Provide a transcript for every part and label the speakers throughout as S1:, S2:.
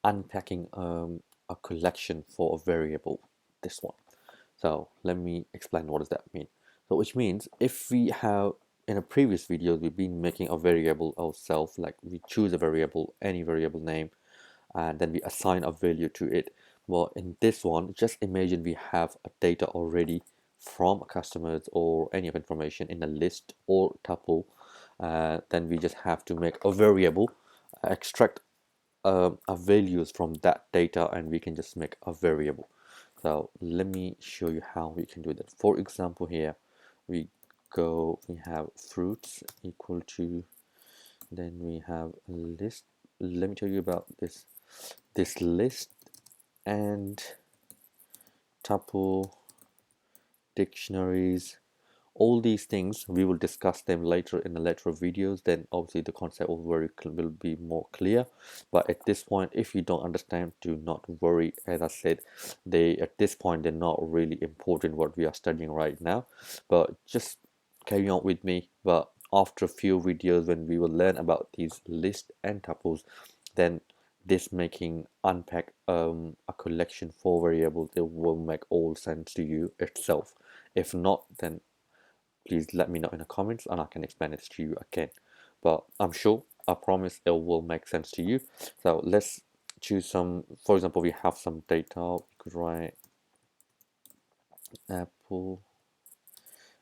S1: unpacking a collection for a variable, this one. So let me explain what does that mean. So which means if we have, in a previous video we've been making a variable ourselves, like we choose a variable, any variable name, and then we assign a value to it. Well, in this one, just imagine we have a data already from customers or any of information in a list or tuple. Then we just have to make a variable, extract a values from that data, and we can just make a variable. So let me show you how we can do that. For example, here we have fruits equal to, then we have a list. Let me tell you about this list and tuple, dictionaries, all these things we will discuss them later in the later videos. Then obviously the concept will be more clear, but at this point, if you don't understand, do not worry. As I said, they at this point they're not really important what we are studying right now, but just carry on with me. But after a few videos when we will learn about these lists and tuples, then this making unpack a collection for variables, it will make all sense to you itself. If not, then please let me know in the comments and I can explain it to you again. But I'm sure, I promise it will make sense to you. So let's choose some, for example, we have some data. We could write apple.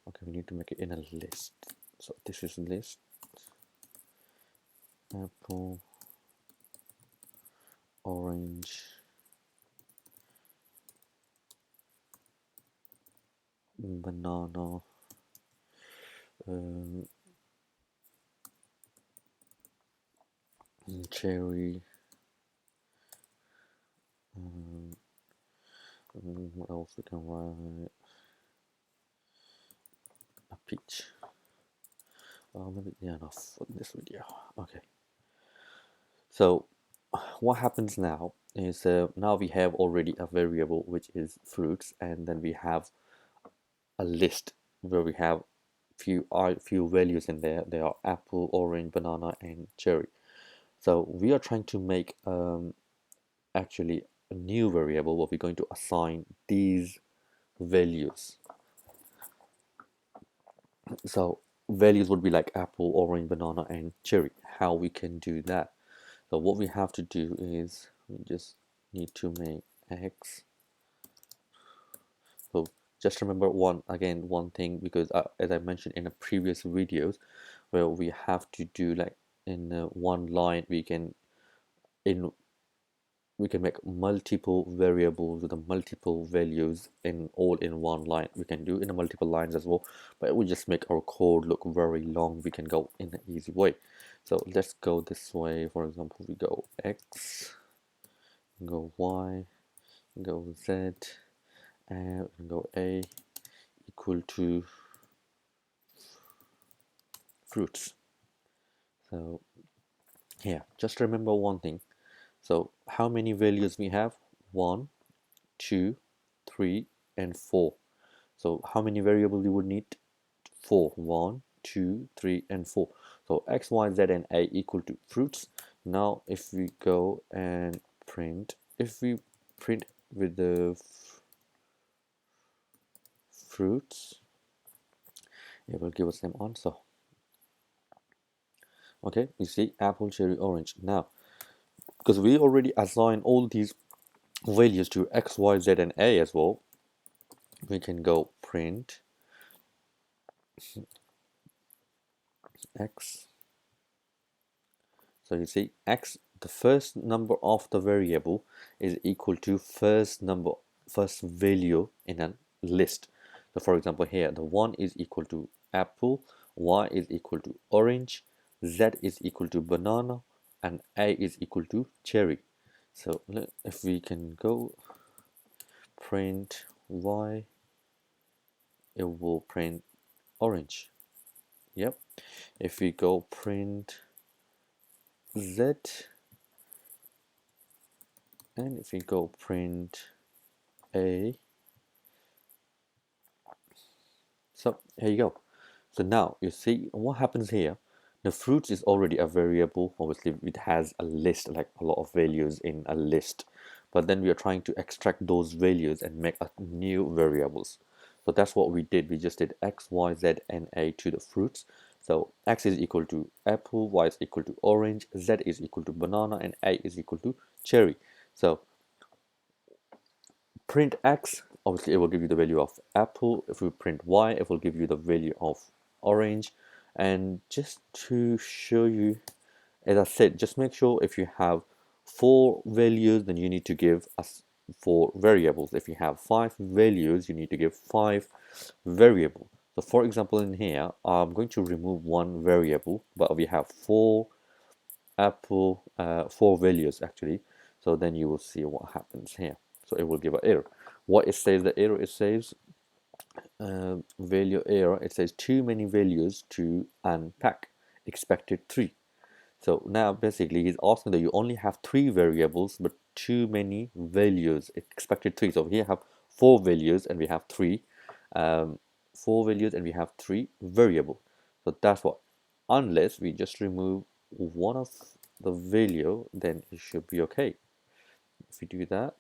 S1: Okay, we need to make it in a list. So this is list, apple, orange, banana, cherry, what else we can write, a peach. Maybe yeah, enough for this video. Okay, so what happens now is now we have already a variable which is fruits, and then we have a list where we have few values in there. They are apple, orange, banana, and cherry. So we are trying to make actually a new variable where we're going to assign these values. So values would be like apple, orange, banana, and cherry. How we can do that? So what we have to do is we just need to make x. So just remember one thing, because as I mentioned in the previous videos, where we have to do like in one line in we can make multiple variables with the multiple values in all in one line. We can do in a multiple lines as well, but it will just make our code look very long. We can go in an easy way. So let's go this way. For example, we go x, go y, go z, and go a equal to fruits. So here, just remember one thing. So how many values we have? 1, 2, 3, and 4. So how many variables you would need? 4. 1, 2, 3, and 4. So x, y, z, and a equal to fruits. Now if we go and print, if we print with the fruits, it will give us an answer. Okay, you see apple, cherry, orange. Now because we already assigned all these values to x, y, z, and a as well, we can go print x. So you see x, the first number of the variable is equal to first value in a list. So for example here, the 1 is equal to apple, y is equal to orange, z is equal to banana, and a is equal to cherry. So if we can go print y, it will print orange. Yep. If we go print z, and if we go print a, so here you go. So now you see what happens here. The fruits is already a variable. Obviously, it has a list, like a lot of values in a list. But then we are trying to extract those values and make a new variables. So that's what we did. We just did x, y, z, and a to the fruits. So x is equal to apple, y is equal to orange, z is equal to banana, and a is equal to cherry. So print x, obviously it will give you the value of apple. If we print y, it will give you the value of orange. And just to show you, as I said, just make sure if you have 4 values, then you need to give us 4 variables. If you have 5 values, you need to give 5 variables. So for example, in here, I'm going to remove 1 variable, but we have 4 values actually. So then you will see what happens here. So it will give an error. What it says, the error, it says value error. It says too many values to unpack. Expected 3. So now basically he's asking that you only have 3 variables, but too many values. Expected 3. So here have 4 values and we have 3. 4 values and we have 3 variable. So that's what. Unless we just remove one of the value, then it should be okay. If we do that,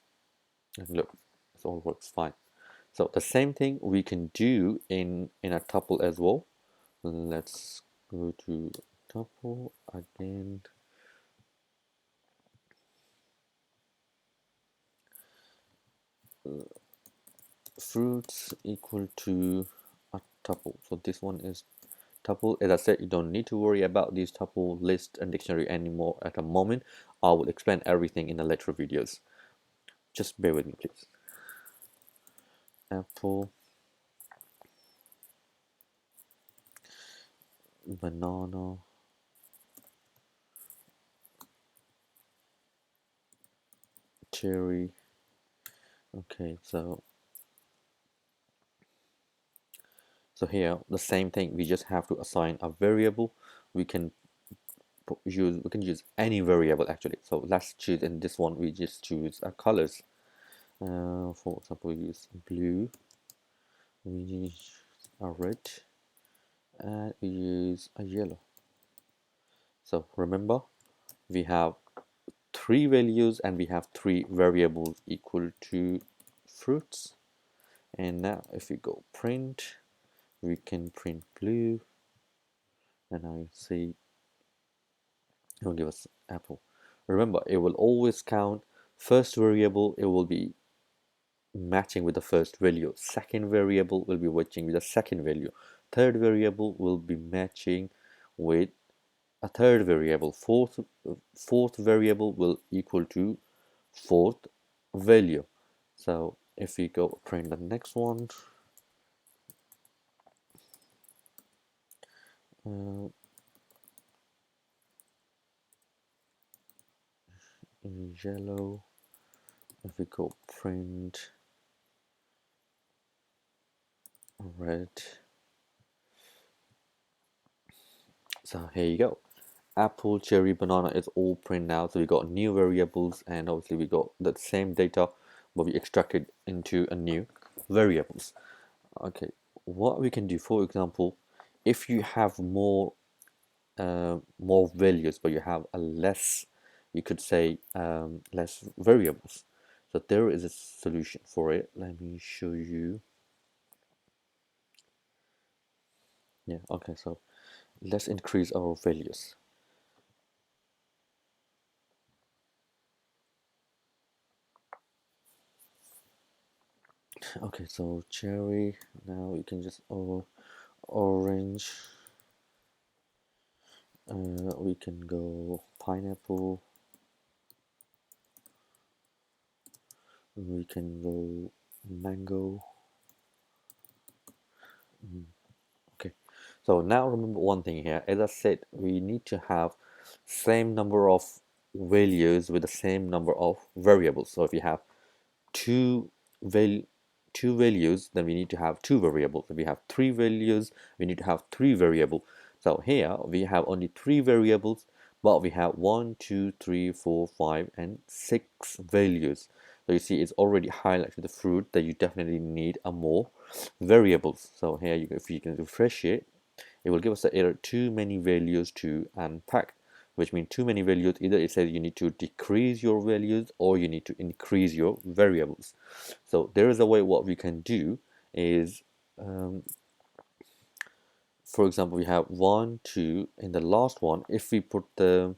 S1: and look, it all works fine. So the same thing we can do in a tuple as well. Let's go to tuple again. Fruits equal to a tuple. So this one is tuple. As I said, you don't need to worry about these tuple list and dictionary anymore at the moment. I will explain everything in the later videos. Just bear with me, please. Apple, banana, cherry. Okay, so here the same thing. We just have to assign a variable. We can use any variable actually. So let's choose in this one. We just choose colors. For example, we use blue. We use a red, and we use a yellow. So remember, we have 3 values and we have 3 variables equal to fruits. And now if we go print, we can print blue, and now you see it will give us apple. Remember, it will always count first variable. It will be matching with the first value. Second variable will be matching with the second value. Third variable will be matching with a third variable. Fourth variable will equal to fourth value. So if we go print the next one, yellow. If we go print red, so here you go. Apple, cherry, banana is all print now. So we got new variables, and obviously we got the same data, but we extracted into a new variables. Okay, what we can do, for example, if you have more values, but you have a less, you could say less variables. So there is a solution for it. Let me show you. Yeah, okay, so let's increase our values. Okay, so cherry, now we can just orange, we can go pineapple, we can go mango. Okay, so now remember one thing here. As I said, we need to have same number of values with the same number of variables. So if you have two val two values, then we need to have 2 variables. If we have 3 values, we need to have 3 variables. So here we have only 3 variables, but we have 1, 2, 3, 4, 5, and 6 values. So you see it's already highlighted the fruit that you definitely need a more variables. So here if you can refresh it, it will give us the error too many values to unpack, which means too many values. Either it says you need to decrease your values or you need to increase your variables. So there is a way what we can do is, for example, we have 1 2 in the last one. If we put the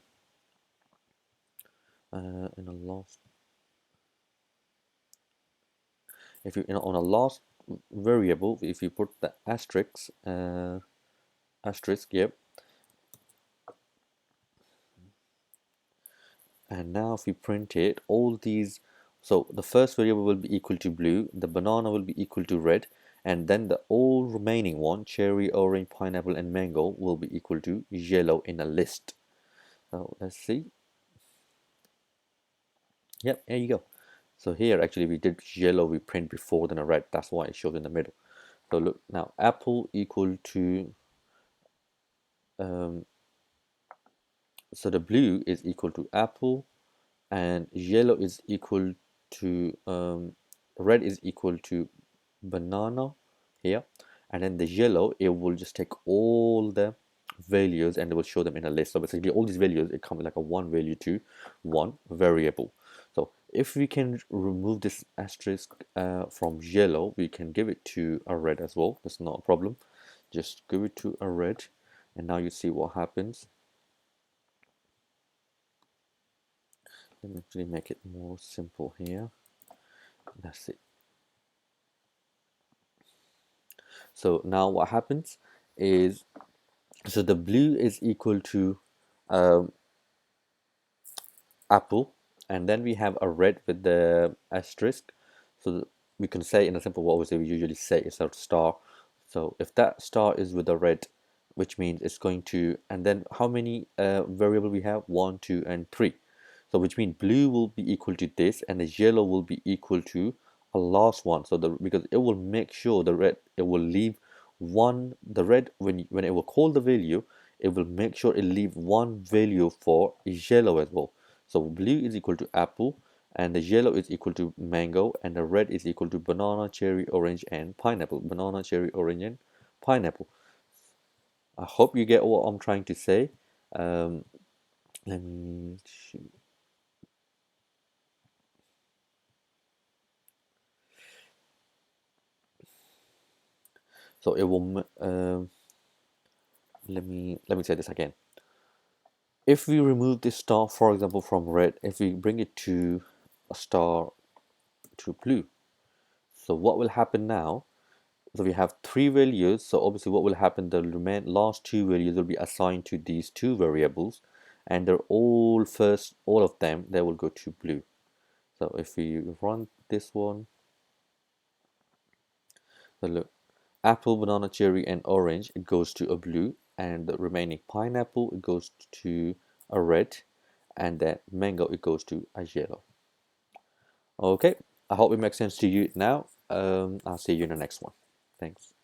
S1: in the last, if you, on a last variable, if you put the asterisk, yep. And now if we print it, all these, so the first variable will be equal to blue, the banana will be equal to red, and then the all remaining one, cherry, orange, pineapple, and mango, will be equal to yellow in a list. So let's see. Yep, there you go. So here actually we did yellow, we print before then a red, that's why it shows in the middle. So look now, apple equal to, um, so the blue is equal to apple, and yellow is equal to, red is equal to banana here, and then the yellow, it will just take all the values and it will show them in a list. So basically all these values, it comes like a one value to one variable. So if we can remove this asterisk from yellow, we can give it to a red as well. That's not a problem. Just give it to a red, and now you see what happens. Let me actually make it more simple here. That's it. So now what happens is, so the blue is equal to um, apple, and then we have a red with the asterisk. So we can say in a simple way, obviously we usually say it's a star. So if that star is with a red, which means it's going to, and then how many variable we have? 1 2 and 3. So which means blue will be equal to this, and the yellow will be equal to a last one. So the, because it will make sure the red, it will leave one, the red, when it will call the value, it will make sure it leave one value for yellow as well. So blue is equal to apple, and the yellow is equal to mango, and the red is equal to banana, cherry, orange, and pineapple. Banana, cherry, orange, and pineapple. I hope you get what I'm trying to say. Um, let me so it will let me say this again. If we remove this star, for example, from red, if we bring it to a star to blue, so what will happen now? So we have three values. So obviously what will happen, the last two values will be assigned to these two variables, and they're all first, all of them, they will go to blue. So if we run this one, so look, apple, banana, cherry, and orange, it goes to a blue, and the remaining pineapple, it goes to a red, and then mango, it goes to a yellow. Okay, I hope it makes sense to you now. I'll see you in the next one. Thanks.